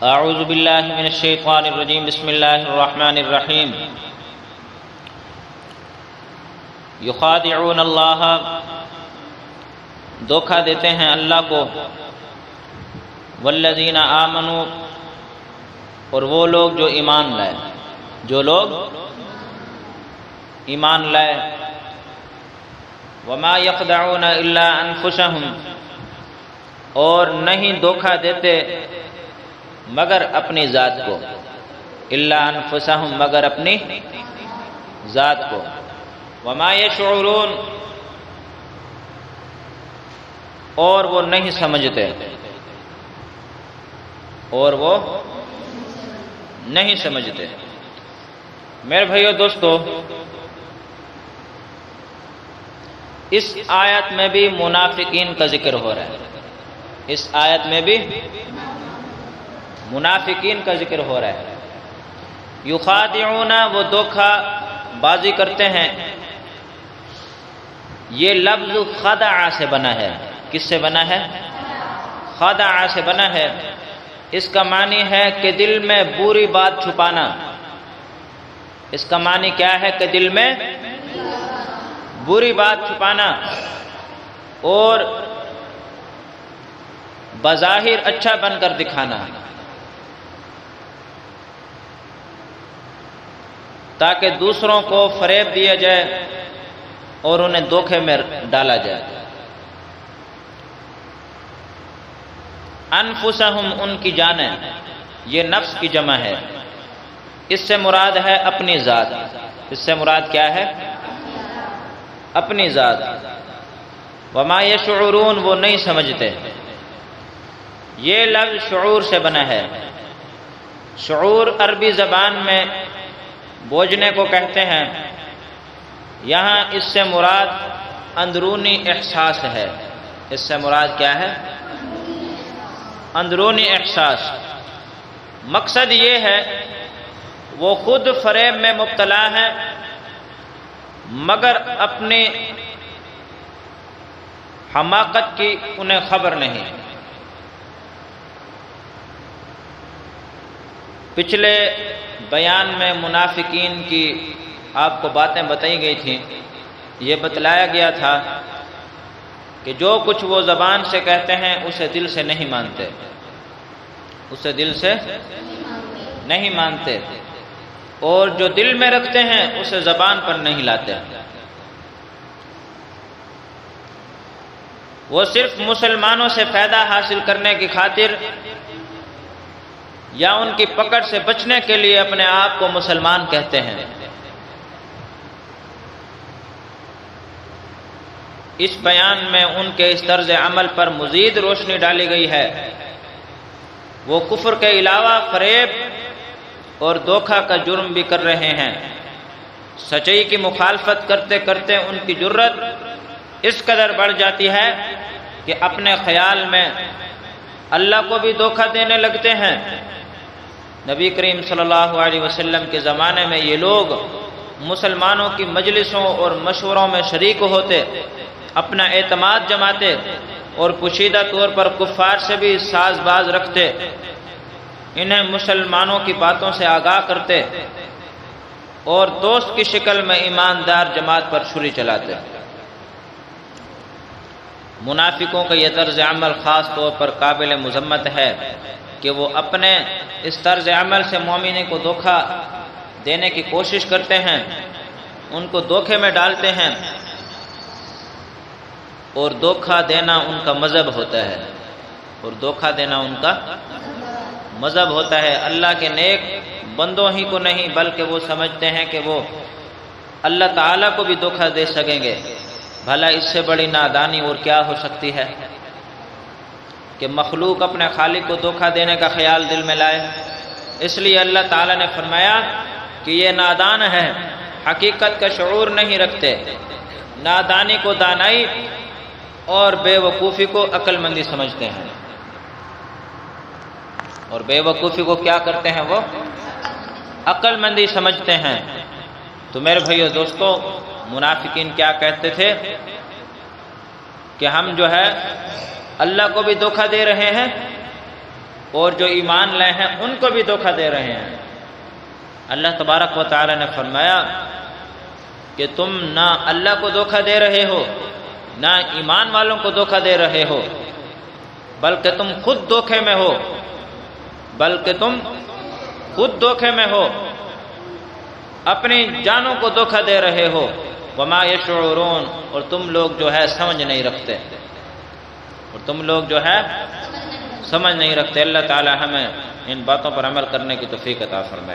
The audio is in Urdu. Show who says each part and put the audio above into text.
Speaker 1: اعوذ باللہ من الشیطان الرجیم بسم اللہ الرحمن الرحیم یخادعون اللہ، دھوکہ دیتے ہیں اللہ کو، والذین آمنوا، اور وہ لوگ جو ایمان لائے، جو لوگ ایمان لائے، وما یخدعون الا انفسہم، اور نہیں دھوکہ دیتے مگر اپنی ذات کو، الا انفسہم، مگر اپنی ذات کو، وما یشعرون، اور وہ نہیں سمجھتے، اور وہ نہیں سمجھتے۔ میرے بھائیو دوستو، اس آیت میں بھی منافقین کا ذکر ہو رہا ہے، اس آیت میں بھی منافقین کا ذکر ہو رہا ہے۔ یخادعون، وہ دھوکہ بازی کرتے ہیں۔ یہ لفظ خدع سے بنا ہے۔ کس سے بنا ہے؟ خدع سے بنا ہے۔ اس کا معنی ہے کہ دل میں بری بات چھپانا۔ اس کا معنی کیا ہے؟ کہ دل میں بری بات چھپانا اور بظاہر اچھا بن کر دکھانا، تاکہ دوسروں کو فریب دیا جائے اور انہیں دھوکے میں ڈالا جائے۔ انفسہم، ان کی جانیں، یہ نفس کی جمع ہے۔ اس سے مراد ہے اپنی ذات۔ اس سے مراد کیا ہے؟ اپنی ذات۔ وما یشعرون، وہ نہیں سمجھتے۔ یہ لفظ شعور سے بنا ہے۔ شعور عربی زبان میں بوجھنے کو کہتے ہیں۔ یہاں اس سے مراد اندرونی احساس ہے۔ اس سے مراد کیا ہے؟ اندرونی احساس۔ مقصد یہ ہے وہ خود فریب میں مبتلا ہے مگر اپنی حماقت کی انہیں خبر نہیں۔ پچھلے بیان میں منافقین کی آپ کو باتیں بتائی گئی تھیں۔ یہ بتلایا گیا تھا کہ جو کچھ وہ زبان سے کہتے ہیں اسے دل سے نہیں مانتے، اسے دل سے نہیں مانتے، اور جو دل میں رکھتے ہیں اسے زبان پر نہیں لاتے۔ وہ صرف مسلمانوں سے فائدہ حاصل کرنے کی خاطر یا ان کی پکڑ سے بچنے کے لیے اپنے آپ کو مسلمان کہتے ہیں۔ اس بیان میں ان کے اس طرز عمل پر مزید روشنی ڈالی گئی ہے۔ وہ کفر کے علاوہ فریب اور دھوکہ کا جرم بھی کر رہے ہیں۔ سچائی کی مخالفت کرتے کرتے ان کی جرت اس قدر بڑھ جاتی ہے کہ اپنے خیال میں اللہ کو بھی دھوکہ دینے لگتے ہیں۔ نبی کریم صلی اللہ علیہ وسلم کے زمانے میں یہ لوگ مسلمانوں کی مجلسوں اور مشوروں میں شریک ہوتے، اپنا اعتماد جماتے اور پوشیدہ طور پر کفار سے بھی ساز باز رکھتے، انہیں مسلمانوں کی باتوں سے آگاہ کرتے اور دوست کی شکل میں ایماندار جماعت پر چھری چلاتے۔ منافقوں کا یہ طرز عمل خاص طور پر قابل مذمت ہے کہ وہ اپنے اس طرز عمل سے مومنین کو دھوکہ دینے کی کوشش کرتے ہیں، ان کو دھوکے میں ڈالتے ہیں، اور دھوکہ دینا ان کا مذہب ہوتا ہے، اور دھوکہ دینا ان کا مذہب ہوتا ہے۔ اللہ کے نیک بندوں ہی کو نہیں بلکہ وہ سمجھتے ہیں کہ وہ اللہ تعالیٰ کو بھی دھوکہ دے سکیں گے۔ بھلا اس سے بڑی نادانی اور کیا ہو سکتی ہے کہ مخلوق اپنے خالق کو دھوکہ دینے کا خیال دل میں لائے۔ اس لیے اللہ تعالیٰ نے فرمایا کہ یہ نادان ہے، حقیقت کا شعور نہیں رکھتے، نادانی کو دانائی اور بے وقوفی کو عقل مندی سمجھتے ہیں، اور بے وقوفی کو کیا کرتے ہیں؟ وہ عقل مندی سمجھتے ہیں۔ تو میرے بھائیو دوستو، منافقین کیا کہتے تھے کہ ہم جو ہے اللہ کو بھی دھوکہ دے رہے ہیں اور جو ایمان لائے ہیں ان کو بھی دھوکہ دے رہے ہیں۔ اللہ تبارک و تعالی نے فرمایا کہ تم نہ اللہ کو دھوکہ دے رہے ہو نہ ایمان والوں کو دھوکہ دے رہے ہو، بلکہ تم خود دھوکے میں ہو، اپنی جانوں کو دھوکہ دے رہے ہو۔ وما یشعرون، اور تم لوگ جو ہے سمجھ نہیں رکھتے، اللہ تعالی ہمیں ان باتوں پر عمل کرنے کی توفیق عطا فرمائے۔